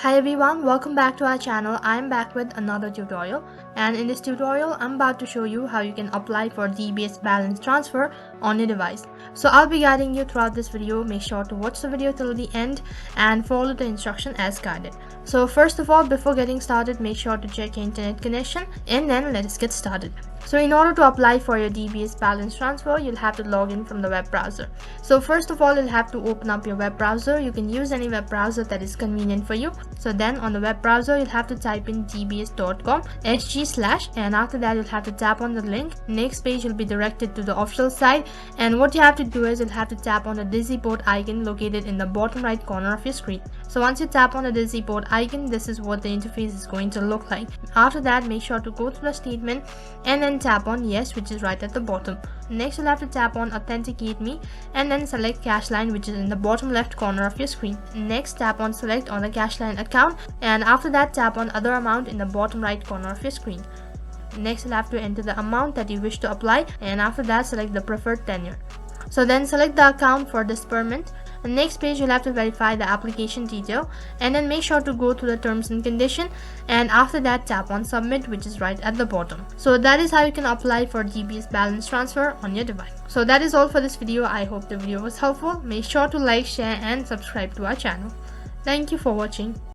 Hi everyone, welcome back to our channel. I'm back with another tutorial, and in this tutorial I'm about to show you how you can apply for DBS Balance Transfer on your device. So I'll be guiding you throughout this video. Make sure to watch the video till the end and follow the instruction as guided. So first of all, before getting started, make sure to check your internet connection and then let us get started. So in order to apply for your DBS Balance Transfer, you'll have to log in from the web browser. So first of all, you'll have to open up your web browser. You can use any web browser that is convenient for you. So then on the web browser, you'll have to type in dbs.com/, and after that you'll have to tap on the link. Next page you'll be directed to the official site, and what you have to do is you'll have to tap on the Digi port icon located in the bottom right corner of your screen. So once you tap on the Digi port icon, this is what the interface is going to look like. After that, make sure to go through the statement and then tap on yes, which is right at the bottom. Next, you'll have to tap on Authenticate Me and then select Cashline, which is in the bottom left corner of your screen. Next, tap on Select on the Cashline account, and after that tap on Other Amount in the bottom right corner of your screen. Next, you'll have to enter the amount that you wish to apply, and after that select the preferred tenure. So then select the account for disbursement. The next page you'll have to verify the application detail, and then make sure to go to the terms and condition, and after that tap on submit, which is right at the bottom. So that is how you can apply for DBS Balance Transfer on your device. So that is all for this video. I hope the video was helpful. Make sure to like, share and subscribe to our channel. Thank you for watching.